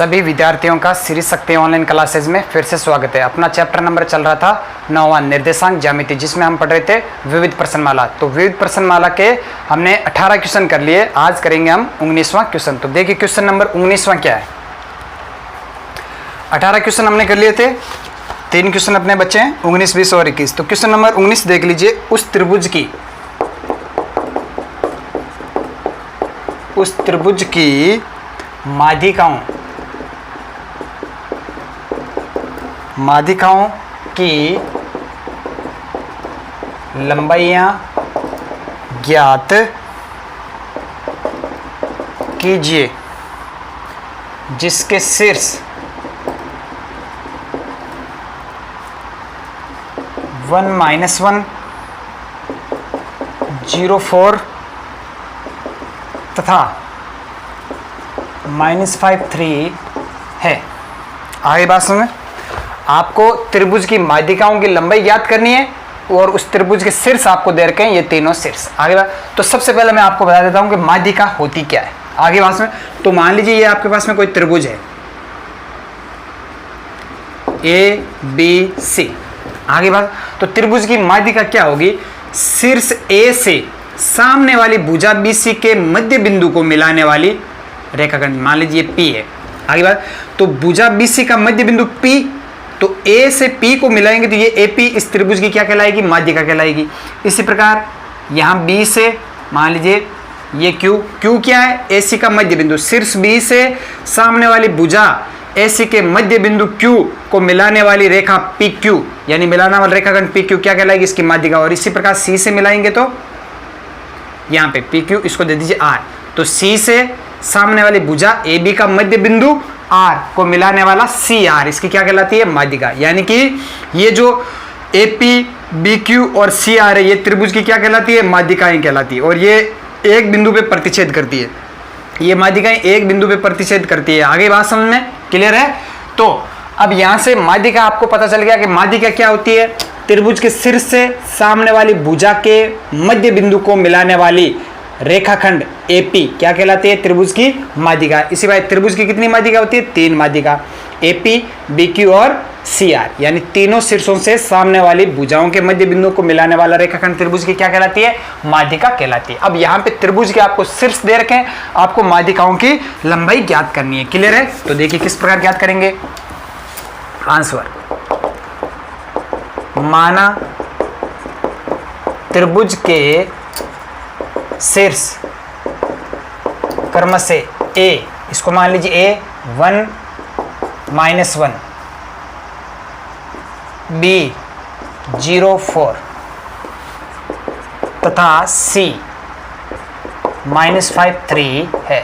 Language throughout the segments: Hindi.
सभी विद्यार्थियों का श्री शक्ति ऑनलाइन क्लासेज में फिर से स्वागत है। अपना चैप्टर नंबर चल रहा था 9वां निर्देशांक ज्यामिति, जिसमें हम पढ़ रहे थे विविध प्रश्नमाला। तो विविध प्रश्नमाला के हमने 18 क्वेश्चन कर लिए, आज करेंगे हम 19वां क्वेश्चन। तो देखिए क्वेश्चन नंबर 19वां क्या है। 18 क्वेश्चन हमने कर लिए थे, 3 क्वेश्चन अपने बच्चे हैं 19, 20 और 21। तो क्वेश्चन नंबर 19 देख लीजिए। उस त्रिभुज की माध्यिकाओं की लंबाइयां ज्ञात कीजिए जिसके शीर्ष 1 - 1 0,4 तथा -5,3 है। आगे बात समझ। आपको त्रिभुज की माध्यिकाओं की लंबाई ज्ञात करनी है और उस त्रिभुज के शीर्ष आपको दे रखे हैं, ये तीनों शीर्ष। आगे बात, तो सबसे पहले मैं आपको बता देता हूं कि माध्यिका होती क्या है। आगे बात में तो मान लीजिए ये आपके पास में कोई त्रिभुज है ABC। आगे बात, तो त्रिभुज की माध्यिका क्या होगी? शीर्ष A से सामने वाली भुजा BC के मध्य बिंदु को मिलाने वाली रेखाखंड। मान लीजिए P है। आगे बात, तो भुजा BC का मध्य बिंदु P, तो A से P को मिलाएंगे तो ये AP इस त्रिभुज की क्या कहलाएगी? माध्यिका कहलाएगी। इसी प्रकार यहाँ B से मान लीजिए ये Q क्या है? AC का मध्य बिंदु। शीर्ष B से सामने वाली भुजा AC के मध्य बिंदु Q को मिलाने वाली रेखा PQ, यानी मिलाने वाला रेखाखंड PQ क्या कहलाएगी? इसकी माध्यिका। और इसी प्रकार C से मिलाएंगे तो यहाँ पे PQ, इसको दे दीजिए R। तो C से सामने वाली भुजा AB का मध्य बिंदु R को मिलाने वाला CR, इसकी क्या कहलाती है? माध्यिका। यानी कि ये जो AP, BQ और CR है, ये त्रिभुज की क्या कहलाती है? माध्यिकाएं कहलाती है। और ये एक बिंदु पे प्रतिच्छेद करती है। ये माध्यिकाएं एक बिंदु पे प्रतिच्छेद करती है। आगे बात समझ में क्लियर है? तो अब यहां से माध्यिका आपको पता चल गया कि माध्यिका क्या होती है। त्रिभुज के शीर्ष से सामने वाली भुजा के मध्य बिंदु को मिलाने वाली रेखाखंड AP क्या कहलाती है? त्रिभुज की माध्यिका। इसी बात, त्रिभुज की कितनी माध्यिका होती है? 3 माध्यिका, AP, BQ और CR, यानी तीनों शीर्षों से सामने वाली भुजाओं के मध्य बिंदु को मिलाने वाला रेखाखंड त्रिभुज की क्या कहलाती है? माध्यिका कहलाती है। अब यहाँ पे त्रिभुज के आपको शीर्ष दे रखे हैं, आपको माध्यिकाओं की लंबाई ज्ञात करनी है। क्लियर है? तो देखिए किस प्रकार ज्ञात करेंगे। आंसर, माना त्रिभुज के शीर्ष क्रम से A, इसको मान लीजिए A 1 - 1, B 0,4 तथा C -5,3 है।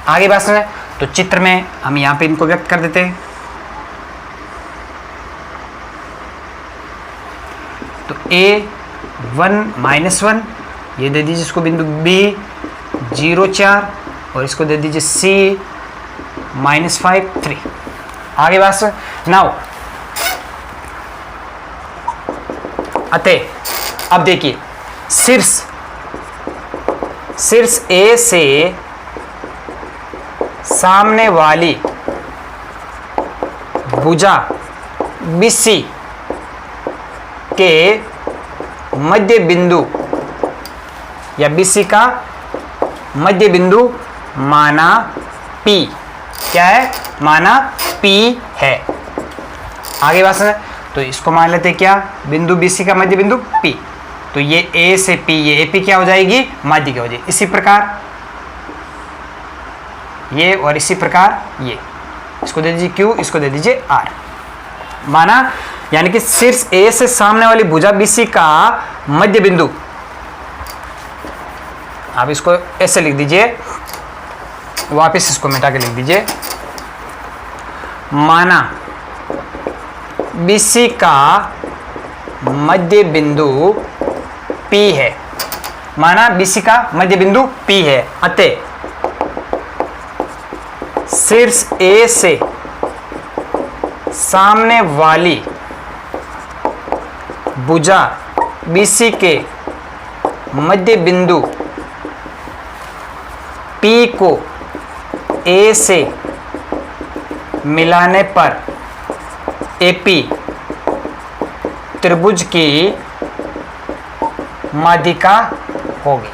आगे बात सुने, तो चित्र में हम यहां पे इनको व्यक्त कर देते हैं। तो A 1 - 1 ये दे दीजिए इसको बिंदु B 0,4 और इसको दे दीजिए C -5,3। आगे बात सुन। नाउ अतः अब देखिए शीर्ष A से सामने वाली भुजा BC के मध्य बिंदु या BC का मध्य बिंदु माना P, क्या है? माना P है। आगे बात समझ। तो इसको मान लेते हैं क्या? बिंदु BC का मध्य बिंदु P। तो ये A से P, ये AP क्या हो जाएगी? माध्यिका हो जाएगी। इसी प्रकार ये और इसी प्रकार ये, इसको दे दीजिए Q, इसको दे दीजिए R। माना यानी कि शीर्ष A से सामने वाली भुजा BC का मध्य बिंदु, आप इसको ऐसे लिख दीजिए, वापस इसको मिटा के लिख दीजिए। माना BC का मध्य बिंदु P है। माना BC का मध्य बिंदु P है। अतः शीर्ष A से सामने वाली भुजा BC के मध्य बिंदु P को A से मिलाने पर एपी त्रिभुज की माध्यिका होगी।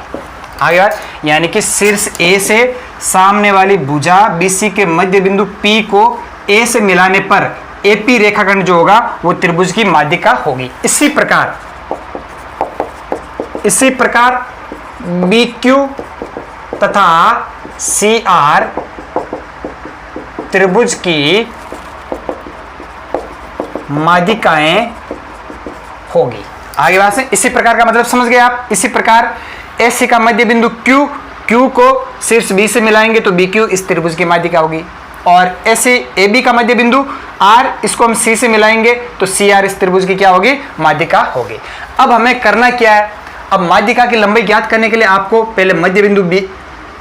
आगे बात, यानी कि शीर्ष ए से सामने वाली भुजा बीसी के मध्य बिंदु पी को ए से मिलाने पर एपी रेखाखंड जो होगा वो त्रिभुज की माध्यिका होगी। इसी प्रकार बी क्यू तथा सी आर त्रिभुज की माध्यिकाएं होगी। आगे बात से इसी प्रकार का मतलब समझ गए आप। इसी प्रकार एसी का मध्य बिंदु क्यू, क्यू को शीर्ष बी से मिलाएंगे तो बी क्यू इस त्रिभुज की माध्यिका होगी। और ऐसे ए बी का मध्य बिंदु आर, इसको हम सी से मिलाएंगे तो सी आर इस त्रिभुज की क्या होगी? माध्यिका होगी। अब हमें करना क्या है? अब माध्यिका की लंबाई ज्ञात करने के लिए आपको पहले मध्य बिंदु बी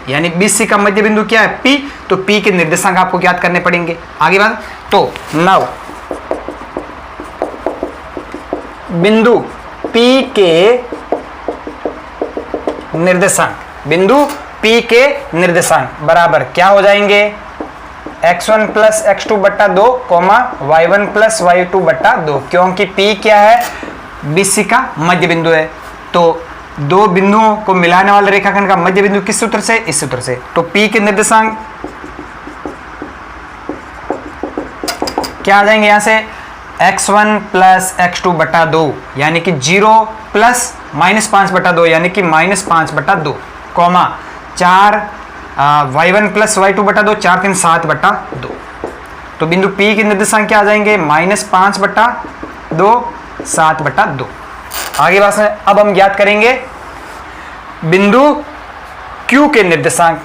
यानी बी सी का मध्य बिंदु क्या है? पी, तो पी के निर्देशांक आपको ज्ञात करने पड़ेंगे। आगे बात, तो नाउ बिंदु पी के निर्देशांक, बिंदु P के निर्देशांक बराबर क्या हो जाएंगे? x1 प्लस x2 बट्टा 2 कोमा y1 प्लस y2 बट्टा 2, क्योंकि P क्या है? BC का मध्य बिंदु है। तो दो बिंदुओं को मिलाने वाले रेखाखंड का मध्य बिंदु किस सूत्र से? इस सूत्र से। तो P के निर्देशांक क्या आ जाएंगे? यहां से x1 प्लस x2 बट्टा 2 यानी कि 0 प्लस -5 बटा 2 यानी कि -5 बटा 2 कोमा 4 y1 प्लस y2 बटा 2 4 3 7 बटा 2। तो बिंदु P के निर्देशांक क्या आ जाएंगे? -5 बटा 2 7 बटा 2। आगे बात है, अब हम ज्ञात करेंगे बिंदु Q के निर्देशांक।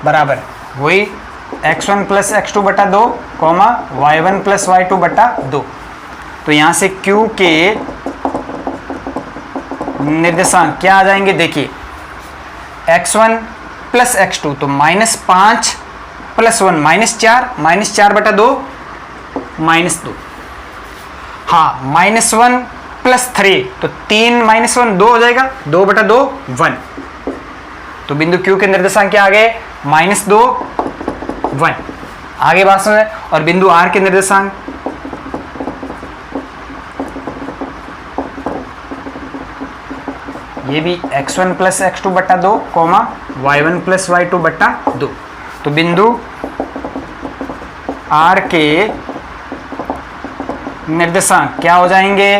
बराबर वही x1 प्लस x2 बटा 2 कोमा y1 प्लस y2 बटा 2। तो यहां से Q के निर्देशांक क्या आ जाएंगे? देखिए x1 प्लस x2 तो -5 प्लस 1 -4 बटा 2 -2। हाँ, -1 प्लस 3 तो 3 -1 2 हो जाएगा, 2 बटा 2 1। तो बिंदु Q के निर्देशांक क्या आ गए? -2 1। आगे बात सुने, और बिंदु R के निर्देशांक ये भी x1 प्लस x2 बट्टा 2 कोमा y1 प्लस y2 बट्टा 2। तो बिंदु R के निर्देशांक क्या हो जाएंगे?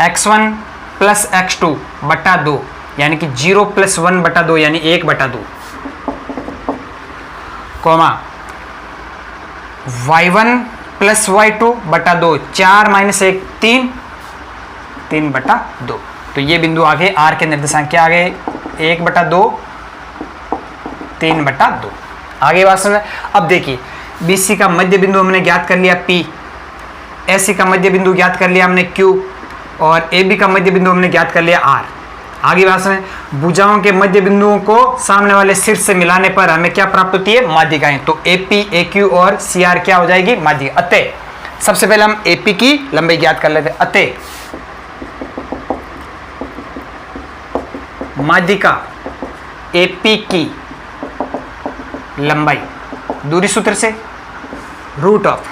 x1 प्लस x2 बट्टा 2 यानी कि 0 प्लस 1 बटा 2 यानी 1 बटा 2 कोमा y1 प्लस y2 बटा 2 4 माइनस 1 3 बटा 2। तो ये बिंदु आ गए R के निर्देशांक क्या आ गए? 1 बटा 2 3 बटा 2। आगे बात सुन। अब देखिए BC का मध्य बिंदु हमने ज्ञात कर लिया P, AC का मध्य बिंदु ज्ञात कर लिया हमने Q और AB का मध्य बिंदु हमने ज्ञात कर लिया R। आगे बात सुने, भुजाओं के मध्य बिंदुओं को सामने वाले शीर्ष से मिलाने पर हमें क्या प्राप्त होती है? माध्यिकाएं। तो AP, AQ और CR क्या हो जाएगी? माध्यिका। अतः सबसे पहले हम AP की लंबाई ज्ञात कर लेते हैं। अतः माध्यिका AP की लंबाई दूरी सूत्र से रूट ऑफ,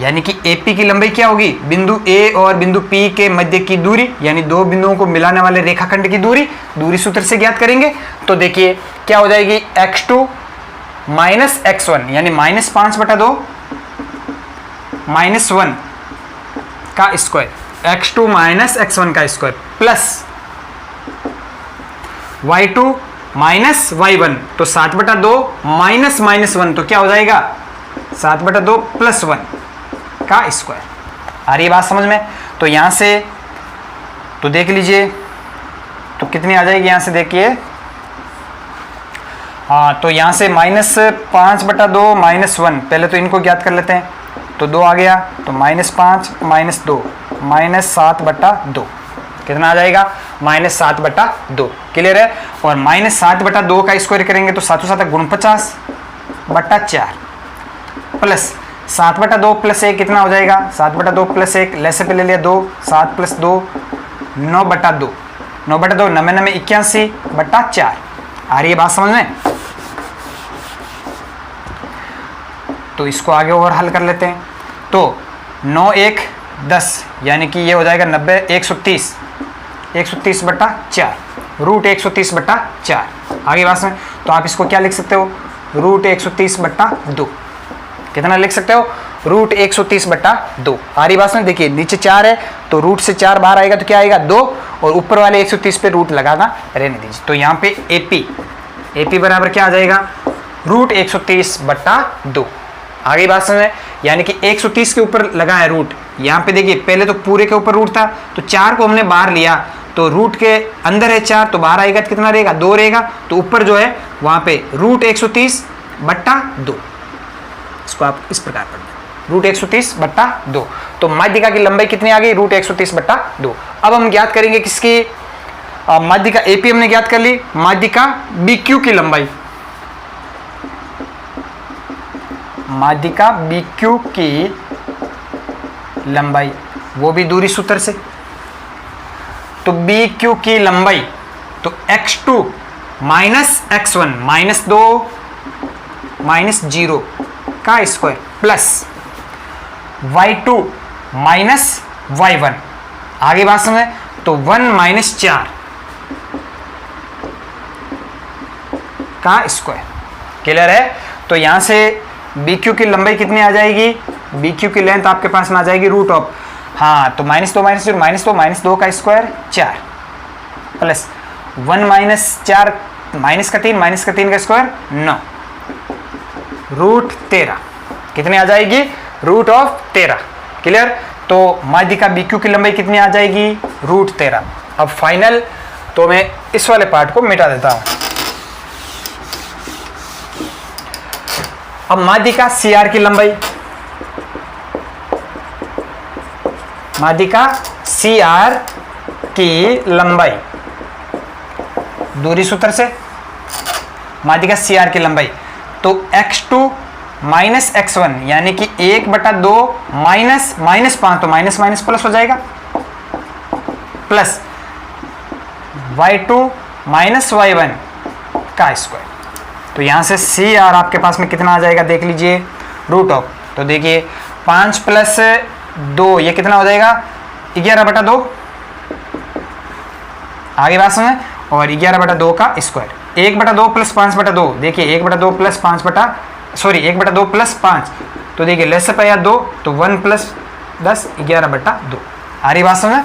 यानी कि AP की लंबाई क्या होगी? बिंदु A और बिंदु P के मध्य की दूरी, यानी दो बिंदुओं को मिलाने वाले रेखाखंड की दूरी, दूरी सूत्र से ज्ञात करेंगे। तो देखिए क्या हो जाएगी? x2 माइनस x1 यानी -5 बटा 2 -1 का स्क्वायर, x2 माइनस x1 का square plus y2 minus y1 तो 7 बटा 2 माइनस -1 तो क्या हो जाएगा? 7 बटा 2 प्लस 1 का स्क्वायर। आ रही है बात समझ में? तो यहां से तो देख लीजिए तो कितनी आ जाएगी? यहां से देखिए, हाँ, तो यहां से -5 बटा 2 -1, पहले तो इनको ज्ञात कर लेते हैं। तो 2 आ गया, तो -5 -2 -7 बटा 2 कितना आ जाएगा? -7 बटा 2। क्लियर है? और -7 बटा 2 का स्क्वायर करेंगे तो 7 7 49 बटा 4 प्लस 7 बटा 2 प्लस 1 कितना हो जाएगा? 7 बटा 2 प्लस 1 ले से पहले लिया 2, 7 प्लस 2 9 बटा 2 9/2 9 9 81/4। आ रही है बात समझ में? तो इसको आगे और हल कर लेते हैं। तो 9 1 10 यानी कि ये हो जाएगा 90 130 130/4 रूट 130/4। आगे बात में तो आप इसको क्या लिख सकते हो? रूट 130/2। कितना लिख सकते हो? रूट 130/2। आ रही बात में? देखिए नीचे 4 है तो रूट से 4 बाहर आएगा तो क्या आएगा? 2, और ऊपर वाले 130 पे रूट लगाना रहने दीजिए। तो यहाँ पे एपी बराबर क्या आ जाएगा? रूट 130/2। आगे बात समझ में? यानी कि 130 के ऊपर लगा है रूट। यहाँ पे देखिए पहले तो पूरे के ऊपर रूट था, तो 4 को हमने बाहर लिया, तो रूट के अंदर है 4 तो बाहर आएगा तो कितना रहेगा? 2 रहेगा। तो ऊपर जो है वहाँ पे रूट 130/2। इसको आप इस प्रकार पढ़ना, रूट 130/2। तो माध्यिका की लंबाई कितनी आ गई? रूट 130/2। अब हम ज्ञात करेंगे किसकी? माध्यिका एपी हमने ज्ञात कर ली, माध्यिका बीक्यू की लंबाई। माध्यिका बीक्यू की लंबाई, वो भी दूरी सूत्र से। तो बीक्यू की लंबाई तो x2 माइनस x1 -2 -0 का square plus y2 minus y1। आगे बात समझे? तो 1 - 4 का स्क्वायर। क्लियर है? तो यहां से BQ की लंबाई कितनी आ जाएगी? BQ की लेंथ आपके पास में आ जाएगी रूट ऑफ, हाँ तो -2 -2 का स्क्वायर 4 प्लस 1 - 4 -3 का स्क्वायर 9 रूट 13। कितनी आ जाएगी? Root of 13। क्लियर? तो माध्यिका BQ की लंबाई कितनी आ जाएगी? रूट 13। अब फाइनल तो मैं इस वाले पार्ट को मिटा देता हूं। अब माध्यिका CR की लंबाई, माध्यिका CR की लंबाई दूरी सूत्र से, माध्यिका CR की लंबाई तो x2 माइनस x1 यानी कि 1/2 -5 तो माइनस प्लस हो जाएगा, प्लस y2 माइनस y1 का स्क्वायर। तो यहां से CR आपके पास में कितना आ जाएगा? देख लीजिए रूट ऑफ, तो देखिए 5 + 2 ये कितना हो जाएगा? 11/2। आगे बात समझे? और 11/2 का स्क्वायर 1/2 + 5/2। देखिए 1/2 + 1/2 + 5 तो देखिए लेस से पाया 2 तो 1 + 10 11/2। आ रही बात समझे?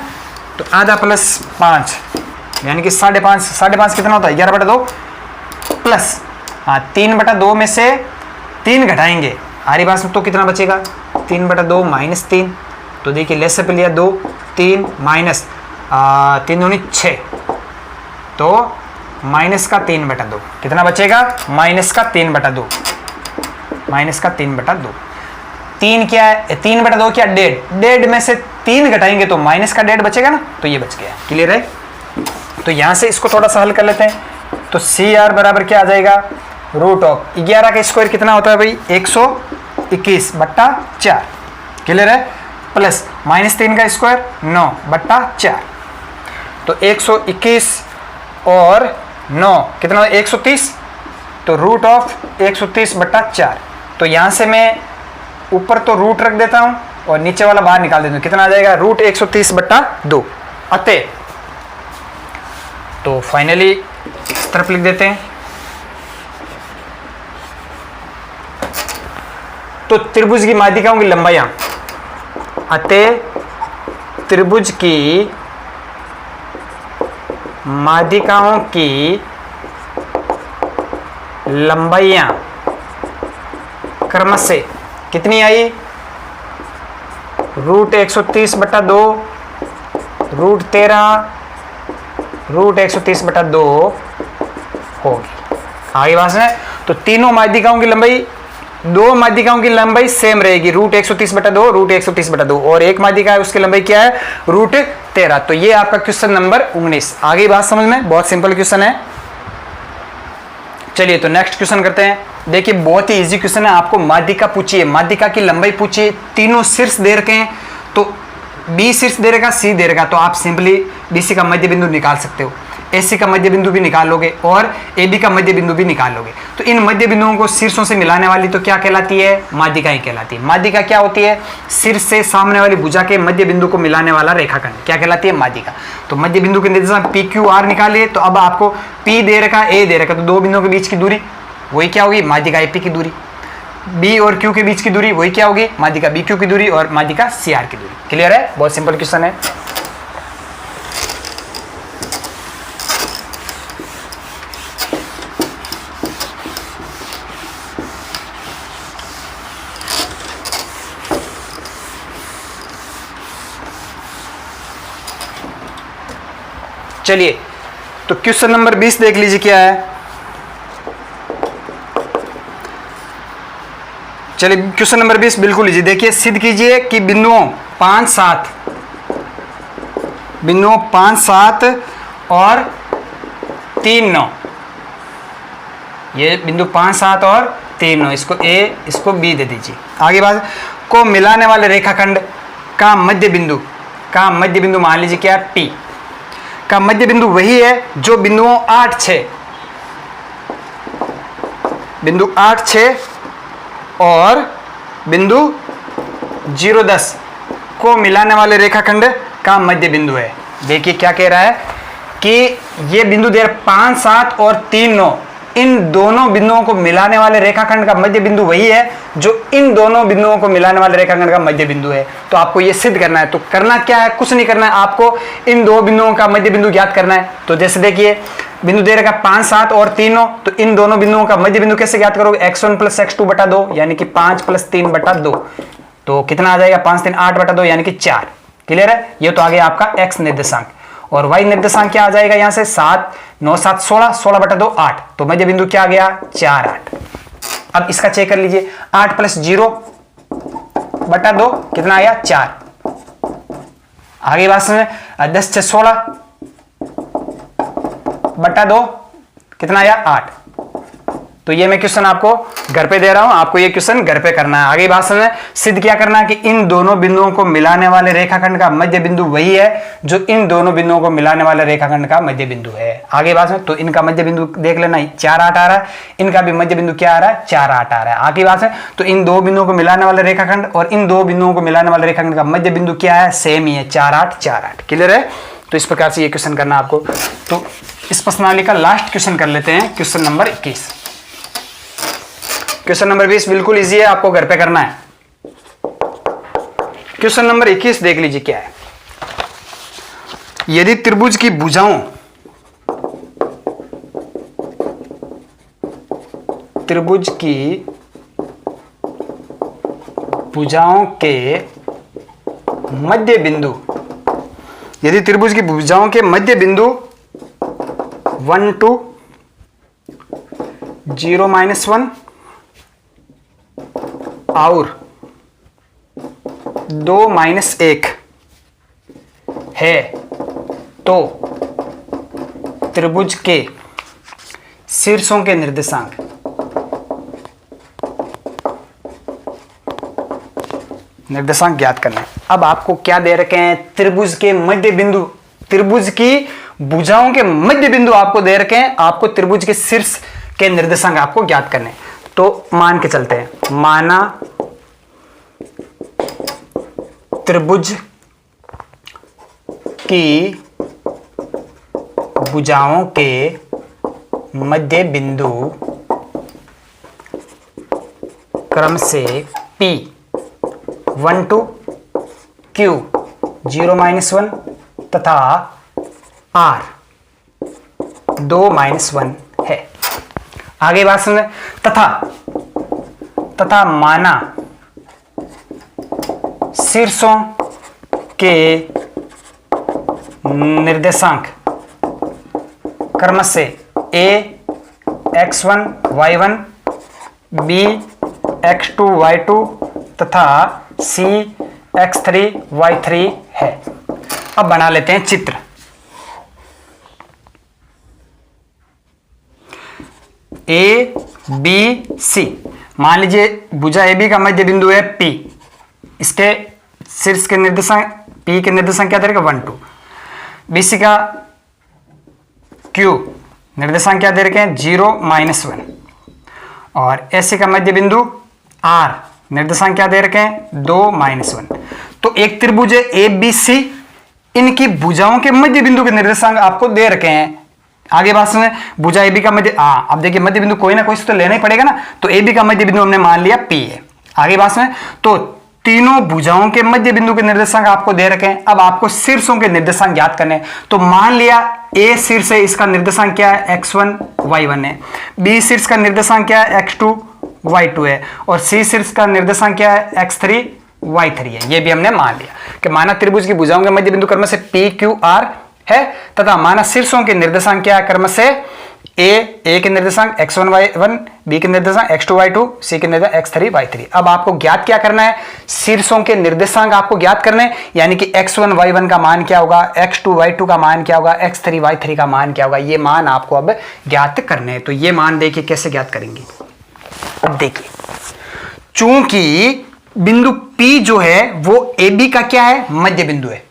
तो आधा प्लस 5 यानी कि 5.5 कितना होता है? 11/2 प्लस 3/2 में से 3 घटाएंगे। आ रही बात में? तो कितना बचेगा? 3/2 -3 तो देखिए लेस से पे लिया 2 3 माइनस 3 दूनी 6 तो माइनस का 3/2 कितना बचेगा? माइनस का 3/2 3 क्या है? 3/2 क्या? डेढ़ में से 3 घटाएंगे तो माइनस का 1.5 बचेगा ना, तो ये बच गया। क्लियर है? तो यहां से इसको थोड़ा सा हल कर लेते हैं। तो CR बराबर क्या आ जाएगा? रूट ऑफ 11 का स्क्वायर कितना होता है भाई? 121/4। क्लियर है? प्लस -3 का स्क्वायर 9/4 तो 121 और 9 कितना? 130। तो रूट ऑफ 130/4। तो यहां से मैं ऊपर तो रूट रख देता हूं और नीचे वाला बाहर निकाल देता हूं। कितना आ जाएगा? रूट 130/2 अतः तो फाइनली इस तरफ लिख देते हैं। तो त्रिभुज की माध्यिकाओं की लंबाइयां, अतः त्रिभुज की माध्यिकाओं की लंबाइयां क्रमशः कितनी आई? रूट 130/2 रूट 13 रूट 130/2 होगी। आगे बात है? तो तीनों माध्यिकाओं की लंबाई, दो माध्यिकाओं की लंबाई सेम रहेगी, रूट 130/2 रूट 130/2 और एक माध्यिका है उसकी लंबाई क्या है? रूट 13। तो ये आपका क्वेश्चन नंबर 19। आगे बात समझ में? बहुत सिंपल क्वेश्चन है। चलिए तो नेक्स्ट क्वेश्चन करते हैं। देखिए बहुत ही इजी क्वेश्चन है। आपको माध्यिका पूछिए, माध्यिका की लंबाई पूछिए, तीनों शीर्ष दे रखे हैं, तो बी शीर्ष दे रखा, सी दे रखा, तो आप सिंपली बीसी का मध्य बिंदु निकाल सकते हो, एसी का मध्य बिंदु भी निकाल लोगे और एबी का मध्य बिंदु भी निकाल लोगे। तो इन मध्य बिंदुओं को शीर्षों से मिलाने वाली तो क्या कहलाती है? माध्यिकाएं कहलाती है। माध्यिका क्या होती है? शीर्ष से सामने वाली भुजा के मध्य बिंदु को मिलाने वाला रेखाखंड क्या कहलाती है? माध्यिका। तो मध्य बिंदु के निर्देशांक पी क्यू आर निकालिए, तो अब आपको पी दे रखा, ए दे रखा, तो दो बिंदुओं के बीच की दूरी वही क्या होगी? माध्यिका एपी की दूरी। बी और क्यू के बीच की दूरी वही क्या होगी? माध्यिका बी क्यू की दूरी और माध्यिका सी आर की दूरी। क्लियर है? बहुत सिंपल क्वेश्चन है। चलिए तो क्वेश्चन नंबर 20 देख लीजिए क्या है। चलिए क्वेश्चन नंबर 20 बिल्कुल लीजिए, देखिए सिद्ध कीजिए कि बिंदुओं 5, 7 और 3, 9, ये बिंदु 5, 7 और 3, 9, इसको ए इसको बी दे दीजिए। आगे बात को मिलाने वाले रेखाखंड का मध्य बिंदु मान लीजिए क्या? पी का मध्य बिंदु वही है जो बिंदुओं 8, 6 और बिंदु 0, 10 को मिलाने वाले रेखाखंड का मध्य बिंदु है। देखिए क्या कह रहा है कि ये बिंदु दे 5, 7 और 3, 9, इन दोनों बिंदुओं को मिलाने वाले रेखाखंड का मध्य बिंदु वही है जो इन दोनों बिंदुओं को मिलाने वाले रेखाखंड का मध्य बिंदु है। तो आपको ये सिद्ध करना है। तो करना क्या है? कुछ नहीं करना है, आपको इन दो बिंदुओं का मध्य बिंदु ज्ञात करना है। तो जैसे देखिए बिंदु दे रखा 5, 7 और 3, 9, तो इन दोनों बिंदुओं का मध्य बिंदु कैसे ज्ञात करोगे? x1 + x2 बटा 2 यानी कि 5 + 3 बटा 2, तो कितना आ जाएगा? 5, 3, 8 बटा 2 यानी कि 4। क्लियर है? ये तो आ गया आपका x निर्देशांक। और y निर्देशांक क्या आ जाएगा? यहां से 7, 9, 7, 16, 16 बटा 2 8, तो मध्य बिंदु क्या आ गया? 4, 8। अब इसका चेक कर लीजिए, 8 + 0 बटा 2 कितना आया? 4। आगे बात में 10, 6, 16 बटा 2 कितना आया? 8। तो ये मैं क्वेश्चन आपको घर पे दे रहा हूं, आपको ये क्वेश्चन घर पे करना है। आगे बात में सिद्ध क्या करना है कि इन दोनों बिंदुओं को मिलाने वाले रेखाखंड का मध्य बिंदु वही है जो इन दोनों बिंदुओं को मिलाने वाले रेखाखंड का मध्य बिंदु है। आगे बात में तो इनका मध्य बिंदु देख लेना, 4, 8 आ रहा है, इनका भी मध्य बिंदु क्या आ रहा है? 4, 8 आ रहा है। आगे बात है तो इन दो बिंदुओं को मिलाने वाले रेखाखंड और इन दो बिंदुओं को मिलाने वाले रेखाखंड का मध्य बिंदु क्या है? सेम ही है, 4, 8, 4, 8। क्लियर है? तो इस प्रकार से ये क्वेश्चन करना आपको। तो इस प्रश्नावली का लास्ट क्वेश्चन कर लेते हैं, क्वेश्चन नंबर 21। क्वेश्चन नंबर 20 बिल्कुल इजी है, आपको घर पे करना है। क्वेश्चन नंबर 21 देख लीजिए क्या है। यदि त्रिभुज की भुजाओं के मध्य बिंदु, यदि त्रिभुज की भुजाओं के मध्य बिंदु 1, 2, 0, -1 और 2, -1 है तो त्रिभुज के शीर्षों के निर्देशांक ज्ञात करना है। अब आपको क्या दे रखे हैं? त्रिभुज के मध्य बिंदु, त्रिभुज की भुजाओं के मध्य बिंदु आपको दे रखे हैं, आपको त्रिभुज के शीर्ष के निर्देशांक आपको ज्ञात करने हैं। तो मान के चलते हैं, माना त्रिभुज की भुजाओं के मध्य बिंदु क्रम से P 1, 2, Q 0, -1 तथा R 2, -1 है। आगे बात सुन, तथा माना शीर्षों के निर्देशांक क्रम से A x1 y1, B x2 y2 तथा C x3 y3 है। अब बना लेते हैं चित्र। ए बी सी, मान लीजिए भुजा ए बी का मध्य बिंदु है P, इसके शीर्ष के निर्देशांक P के निर्देशांक क्या दे रखा 1 2, BC का Q निर्देशांक क्या दे रखे हैं 0 -1, और AC का मध्य बिंदु R निर्देशांक क्या दे रखे हैं 2 -1। तो एक त्रिभुज है ABC, इनकी भुजाओं के मध्य बिंदु के निर्देशांक आपको दे रखे हैं। आगे बात सुने, भुजा AB का मध्य अब देखिए मध्य बिंदु कोई ना कोई तो लेना ही पड़ेगा ना, तो AB का मध्य बिंदु हमने मान लिया P है। आगे बात सुने, तो तीनों भुजाओं के मध्य बिंदु के निर्देशांक आपको दे रखे हैं। अब आपको शीर्षों के निर्देशांक ज्ञात करने हैं। तो मान लिया A शीर्ष है, इसका निर्देशांक क्या है x1 y1 है, B शीर्ष का निर्देशांक क्या है x2 y2 है, और C शीर्ष का निर्देशांक क्या है x3 y3 है। ये भी हमने मान लिया कि माना त्रिभुज की भुजाओं के मध्य बिंदु क्रम से P Q R है, तथा माना शीर्षों के निर्देशांक क्या है क्रम से A के निर्देशांक x1 y1, B के निर्देशांक x2 y2, C के निर्देशांक x3 y3। अब आपको ज्ञात क्या करना है, शीर्षों के निर्देशांक आपको ज्ञात करने हैं, यानी कि x1 y1 का मान क्या होगा, x2 y2 का मान क्या होगा, x3 y3 का मान क्या होगा, ये मान आपको अब ज्ञात करने हैं। तो ये मान देखिए कैसे ज्ञात करेंगे। अब देखिए, चूंकि बिंदु P जो है वो AB का क्या है मध्य बिंदु है,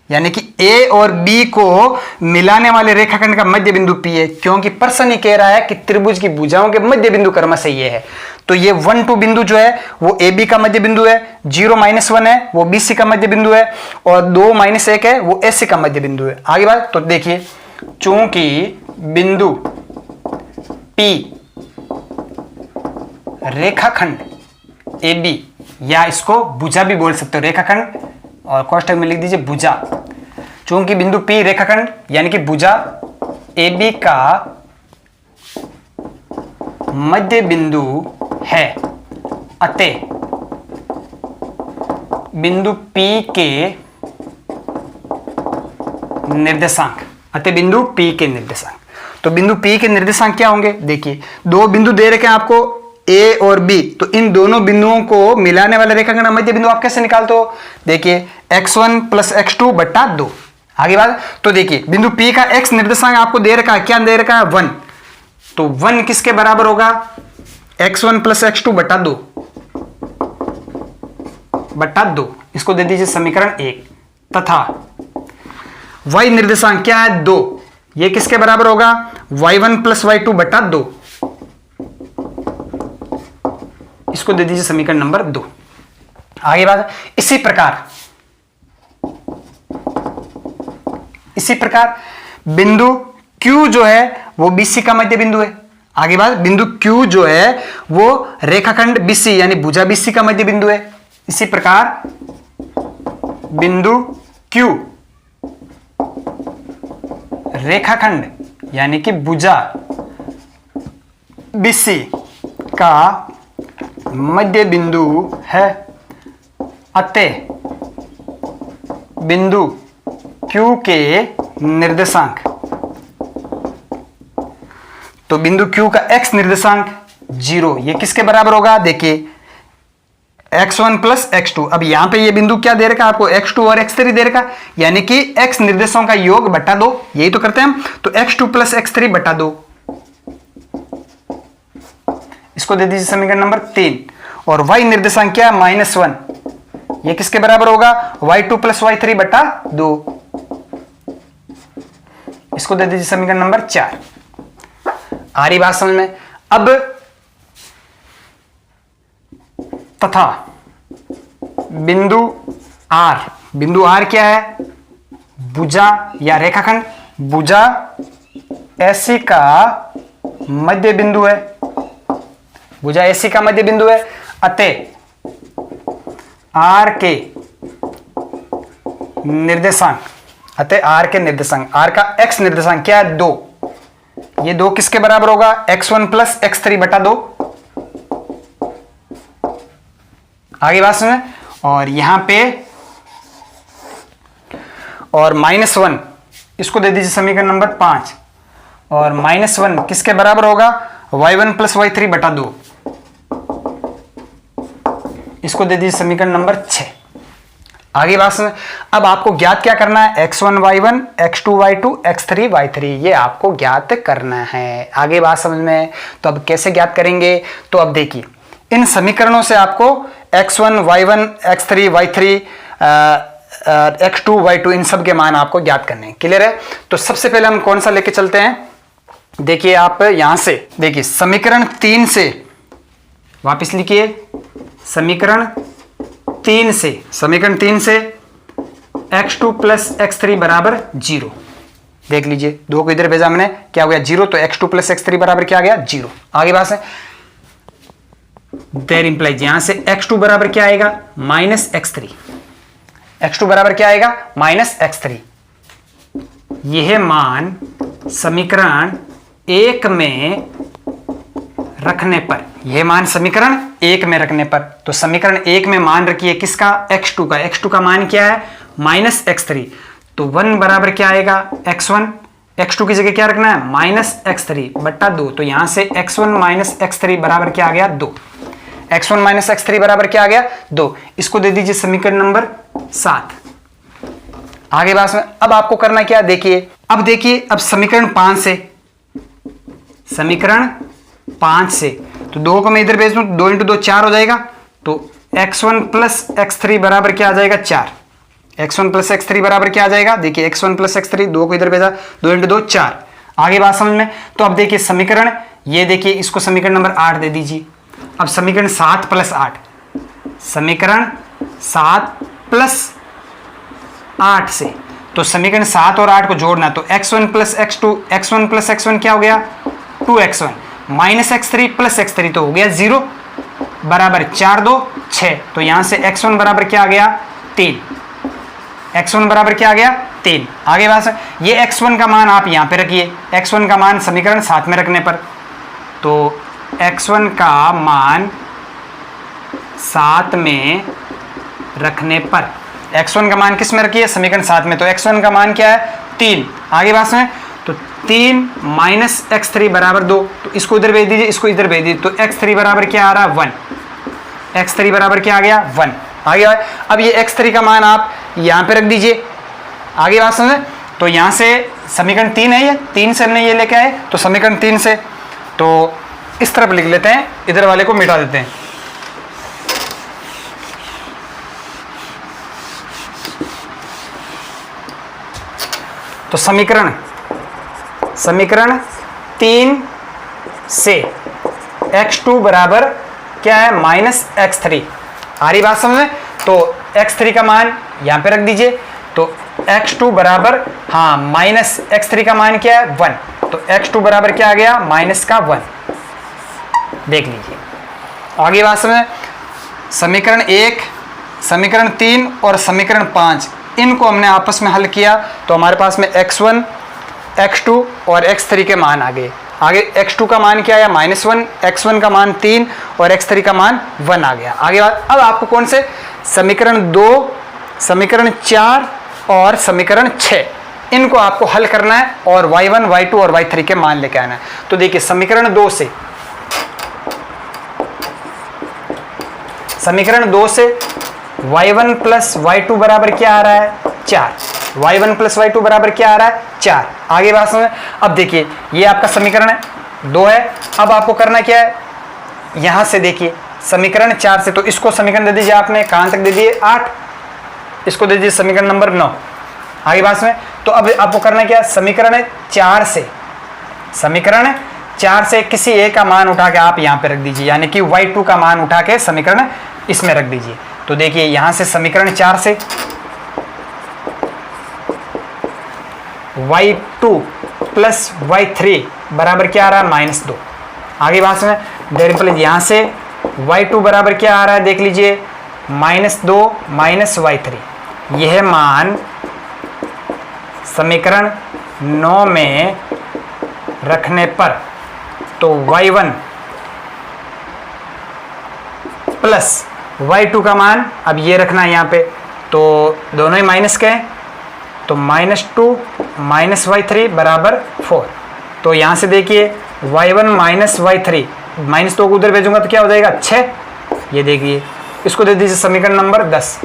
यानी कि A और B को मिलाने वाले रेखाखंड का मध्य बिंदु P है, क्योंकि प्रश्न ही कह रहा है कि त्रिभुज की भुजाओं के मध्य बिंदु क्रम से ये है। तो ये 1 2 बिंदु जो है वो AB का मध्य बिंदु है, 0 -1 है वो BC का मध्य बिंदु है, और 2 -1 है वो AC का मध्य बिंदु है। आगे बात, तो देखिए चूंकि बिंदु P रेखाखंड AB, या इसको भुजा भी बोल सकते हो, रेखाखंड और कोष्ठक में लिख दीजिए भुजा। चूंकि बिंदु P रेखाखंड यानी कि भुजा AB का मध्य बिंदु है, अतः बिंदु P के निर्देशांक, बिंदु P के निर्देशांक। तो बिंदु P के निर्देशांक क्या होंगे, देखिए दो बिंदु दे रखे हैं आपको A और B, तो इन दोनों बिंदुओं को मिलाने वाले रेखाखंड मध्य बिंदु आप कैसे निकालते हो, देखिए x1 + x2 बटा 2। आगे बात, तो देखिए बिंदु P का x निर्देशांक आपको दे रखा है, क्या दे रखा है 1, तो 1 किसके बराबर होगा x1 + x2 बटा 2 बटा 2, इसको दे दीजिए समीकरण 1। तथा y निर्देशांक क्या है 2, ये किसके बराबर होगा y1 + y2 बटा 2, इसको दे दीजिए समीकरण नंबर 2। आगे बात, इसी प्रकार बिंदु Q जो है वो BC का मध्य बिंदु है। आगे बात, बिंदु Q जो है वो रेखाखंड BC यानी भुजा BC का मध्य बिंदु है। इसी प्रकार बिंदु Q रेखाखंड यानी कि भुजा BC का मध्य बिंदु है, अतः बिंदु Q के निर्देशांक, तो बिंदु Q का x निर्देशांक 0, ये किसके बराबर होगा, देखिए x1 + x2। अब यहां पे ये बिंदु क्या दे रखा है आपको, x2 और x3 दे रखा, यानी कि x निर्देशों का योग बटा 2, यही तो करते हैं हम। तो x2 + x3 बटा 2, इसको दे दीजिए समीकरण नंबर 3। और y निर्देशांक क्या है -1, ये किसके बराबर होगा y2 + y3 बटा 2, इसको दे दीजिए समीकरण नंबर 4। आ रही बात समझ में। अब तथा बिंदु R क्या है, भुजा या रेखाखंड भुजा AC का मध्य बिंदु है, भुजा AC का मध्य बिंदु है, अतः R के निर्देशांक, R का x निर्देशांक क्या है 2, ये 2 किसके बराबर होगा x1 + x3 बटा 2। आगे बात सुने, और यहां पे और -1, इसको दे दीजिए समीकरण नंबर 5, और -1 किसके बराबर होगा y1 + y3 बटा 2, इसको दे दीजिए समीकरण नंबर 6। आगे बात सुने, अब आपको ज्ञात क्या करना है, x1 y1, x2 y2, x3 y3, ये आपको ज्ञात करना है। आगे बात समझ में। तो अब कैसे ज्ञात करेंगे, तो अब देखिए इन समीकरणों से आपको x1 y1 x3 y3 x2 y2 इन सब के मान आपको ज्ञात करने हैं। क्लियर है? तो सबसे पहले हम कौन सा लेके चलते हैं, देखिए आप यहां से देखिए समीकरण 3 से वापस लिखिए, समीकरण 3 से x2 प्लस x3 बराबर 0। देख लीजिए 2 को इधर भेजा हमने, क्या हो गया 0, तो x2 प्लस x3 बराबर क्या आ गया 0। आगे बात है देयर इंप्लाइज यहां से x2 बराबर क्या आएगा माइनस x3, x2 बराबर क्या आएगा माइनस x3। यह मान समीकरण 1 में रखने पर, यह मान समीकरण 1 में रखने पर, तो समीकरण 1 में मान रखिए किसका x2 का, x2 का मान क्या है माइनस x3, तो 1 बराबर क्या आएगा x1, x2 की जगह क्या रखना है माइनस x3 बट्टा 2, तो यहां से x1 माइनस x3 बराबर क्या आ गया 2, x1 माइनस x3 बराबर क्या आ गया 2। इसको दे दीजिए समीकरण नंबर 7। आगे बात में अब आपको करना क्या, देखिए अब देखिए अब समीकरण 5 से, तो 2 को मैं इधर भेज दूं, 2 × 2 4 हो जाएगा, तो x1 प्लस x3 बराबर क्या आ जाएगा 4, x1 प्लस x3 बराबर क्या आ जाएगा, देखिए x1 प्लस x3, 2 को इधर भेजा, 2 × 2 4। आगे बात समझ में, तो अब देखिए समीकरण, ये देखिए इसको समीकरण नंबर 8 दे दीजिए। अब समीकरण 7 प्लस 8, समीकरण 7 प्लस 8 से, तो समीकरण 7 और 8 को जोड़ना, तो x1 plus x2, x1 plus x1 क्या हो गया 2x1 minus x3 plus x3 तो हो गया 0 बराबर 4 2 6, तो यहां से x1 बराबर क्या आ गया 3, x1 बराबर क्या आ गया 3। आगे बात है, ये x1 का मान आप यहां पे रखिए, x1 का मान समीकरण 7 में रखने पर, तो x1 का मान 7 में रखने पर, x1 का मान किस में रखिए समीकरण 7 में, तो x1 का मान क्या है 3। आगे बात में, तो 3 माइनस x3 बराबर 2, तो इसको इधर भेज दीजिए, इसको इधर भेज दीजिए, तो x3 बराबर क्या आ रहा है 1, x3 बराबर क्या आ गया 1। आगे अब ये x3 का मान आप यहां पे रख दीजिए। आगे बात समझे, तो यहां से समीकरण 3 है, ये 3 से हमने ये लेके आए, तो समीकरण 3 से, तो इस तरफ लिख लेते हैं, इधर वाले को मिटा देते हैं। तो समीकरण 3 से x2 बराबर क्या है माइनस x3। आ रही बात समझ में, तो x3 का मान यहां पे रख दीजिए, तो x2 बराबर हाँ माइनस x3 का मान क्या है 1, तो x2 बराबर क्या आ गया माइनस का 1। देख लीजिए आगे बात समझ, समीकरण 1, समीकरण 3 और समीकरण 5 इनको हमने आपस में हल किया, तो हमारे पास में x1 x2 और x3 के मान आ गए। आगे x2 का मान क्या आया -1, x1 का मान 3 और x3 का मान 1 आ गया। आगे अब आपको कौन से समीकरण 2, समीकरण 4 और समीकरण 6 इनको आपको हल करना है और y1 y2 और y3 के मान लेके आना है। तो देखिए समीकरण 2 से, समीकरण 2 से y1 प्लस y2 बराबर क्या आ रहा है 4, y1 प्लस y2 बराबर क्या आ रहा है 4। आगे बात समझ, अब देखिए ये आपका समीकरण 2 है। अब आपको करना क्या है, यहां से देखिए समीकरण 4 से, तो इसको समीकरण दे दीजिए आपने, कहां तक दे दिए 8, इसको दे दीजिए समीकरण नंबर 9। आगे बात में, तो अब आपको करना क्या, समीकरण 4 से, समीकरण 4 से किसी एक का मान उठा के आप यहां पे रख दीजिए, यानी कि y2 का मान उठा के समीकरण इसमें रख दीजिए। तो देखिए यहां से समीकरण 4 से y2 प्लस y3 बराबर क्या आ रहा है -2। आगे बात में डेरिवेटिव यहां से y2 बराबर क्या आ रहा है, देख लीजिए -2 माइनस y3। यह मान समीकरण 9 में रखने पर, तो y1 प्लस y2 का मान अब ये रखना है यहाँ पे, तो दोनों ही माइनस के हैं, तो -2 माइनस y3 बराबर 4। तो यहाँ से देखिए y1 माइनस y3, -2 को उधर भेजूंगा तो क्या हो जाएगा 6। ये देखिए इसको दे दीजिए समीकरण नंबर 10।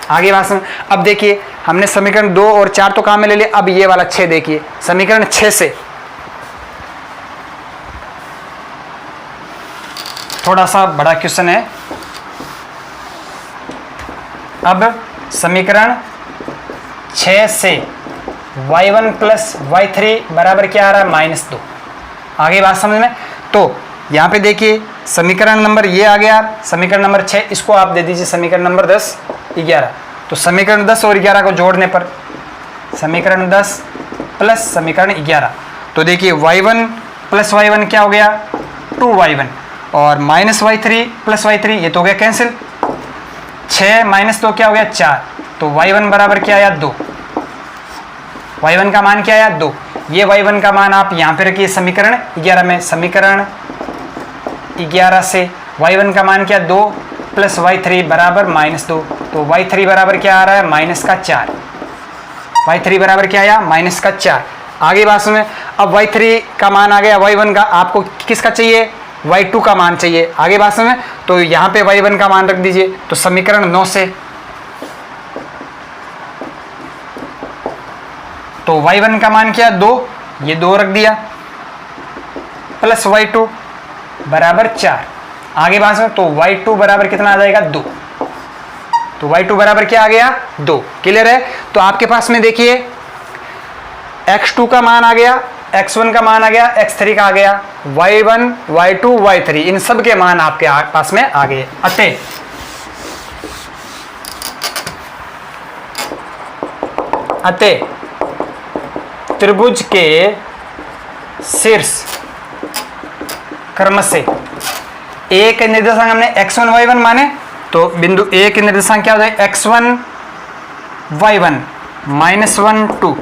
आगे बात समझ, अब देखिए हमने समीकरण 2 और 4 तो काम में ले लिए, अब ये वाला 6 देखिए, समीकरण 6 से थोड़ा सा बड़ा क्वेश्चन है। अब समीकरण 6 से y1 प्लस y3 बराबर क्या आ रहा है -2। आगे बात समझ में। तो यहाँ पे देखिए समीकरण नंबर ये आ गया, समीकरण नंबर 6, इसको आप दे दीजिए समीकरण नंबर 10 11। तो समीकरण 10 और 11 को जोड़ने पर समीकरण 10 प्लस समीकरण 11, तो देखिए y1 प्लस y1 क्या हो गया 2y1 और -y3 प्लस y3 ये तो हो गया कैंसिल। 6 - 2 क्या हो गया 4, तो y1 बराबर क्या आया 2। y1 का मान क्या आया 2। ये y1 का मान आप यहाँ पे रखिए समीकरण 11 में। समीकरण 11 से y1 का मान क्या 2 प्लस y3 बराबर -2, तो y3 बराबर क्या आ रहा है -4। y3 बराबर क्या आया -4। आगे बात में अब y3 का मान आ गया, y1 का आपको किसका चाहिए y2 का मान चाहिए। आगे बात में तो यहाँ पे y1 का मान रख दीजिए, तो समीकरण 9 से तो y1 का मान क्या 2, ये 2 रख दिया प्लस y2 बराबर 4। आगे बात में तो y2 बराबर कितना आ जाएगा 2, तो y2 बराबर क्या आ गया 2। क्लियर है। तो आपके पास में देखिए x2 का मान आ गया, x1 का मान आ गया, x3 का आ गया, y1 y2 y3 इन सब के मान आपके पास में आ गए। अतः त्रिभुज के शीर्ष क्रम से ए के निर्देशांक हमने x1 y1 माने, तो बिंदु ए के निर्देशांक क्या हो जाए x1 y1 -1 2।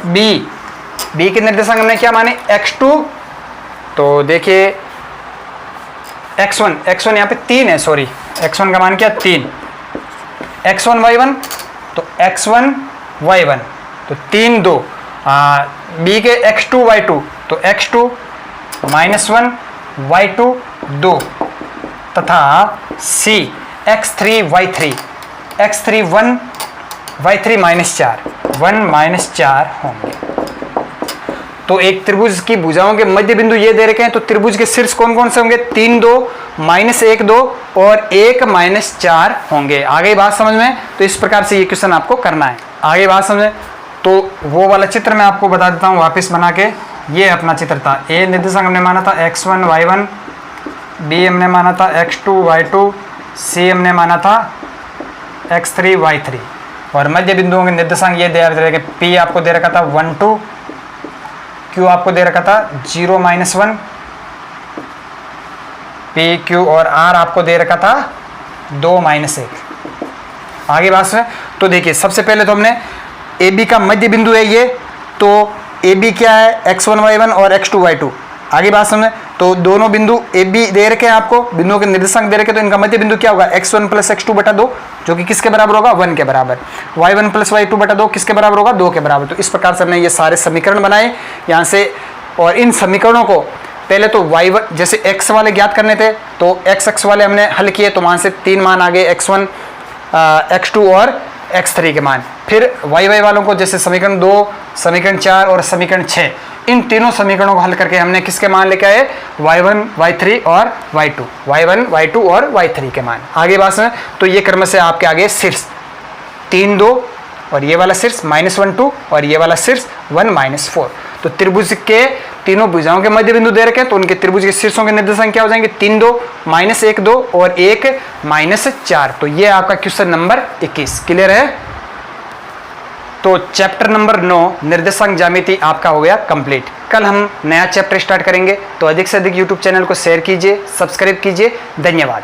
बी के निर्देशांक हमने क्या माने x2, तो देखिए x1 यहाँ पे 3 है, सॉरी x1 का मान क्या 3। x1 y1 तो x1 y1 तो 3 2। बी के x2 y2 तो x2 -1 y2 2 तथा C x3 y3 x3 1 y3 -4 4 होंगे। तो एक त्रिभुज की भुजाओं के मध्य बिंदु ये दे रखे हैं, तो त्रिभुज के शीर्ष कौन कौन से होंगे 3 2 -1 2 और 1 -4 होंगे। आगे बात समझ में। तो इस प्रकार से ये क्वेश्चन आपको करना है। आगे बात समझ में। तो वो वाला चित्र मैं आपको बता देता हूँ वापस बना के। ये अपना चित्र था, ए निर्देशांक हमने माना था x1 y1, बी हमने माना था x2 y2, सी हमने माना था x3 y3 और मध्य बिंदुओं के निर्देशांक ये दे रखे। पी आपको दे रखा था 1 2, क्यू आपको दे रखा था 0 -1, पी क्यू और आर आपको दे रखा था 2 -1। आगे बात में तो देखिए सबसे पहले तो हमने ए बी का मध्य बिंदु है ये, तो ए बी क्या है x1 y1 और x2 y2। आगे बात समझे। तो दोनों बिंदु ए बी दे रखे हैं आपको, बिंदुओं के निर्देशांक दे रखे, तो इनका मध्य बिंदु क्या होगा x1 प्लस x2 बटा 2 जो कि किसके बराबर होगा 1 के बराबर। y1 प्लस y2 बटा 2 किसके बराबर होगा 2 के बराबर। तो इस प्रकार से हमने ये सारे समीकरण बनाए यहाँ से। और इन समीकरणों को पहले तो y1 जैसे x वाले ज्ञात करने थे, तो x वाले हमने हल किए, तो वहाँ से 3 मान आ गए x1 x2 और x3 के मान। फिर y वालों को जैसे समीकरण 2 समीकरण 4 और समीकरण 6, इन तीनों समीकरणों को हल करके हमने किसके मान लेके आए y1 y3 और y2, y1 y2 और y3 के मान। आगे बात में तो ये क्रम से आपके आगे शीर्ष 3 2 और ये वाला शीर्ष -1 2 और ये वाला शीर्ष 1 -4। तो त्रिभुज के तीनों भुजाओं के मध्य बिंदु दे रखे हैं, तो उनके त्रिभुज के शीर्षों के निर्देशांक क्या हो जाएंगे 3 2 -1 2 और 1 -4। तो ये आपका क्वेश्चन नंबर 21। क्लियर है। तो चैप्टर नंबर 9 निर्देशांक ज्यामिति आपका हो गया कंप्लीट। कल हम नया चैप्टर स्टार्ट करेंगे, तो अधिक से अधिक यूट्यूब चैनल को शेयर कीजिए, सब्सक्राइब कीजिए। धन्यवाद।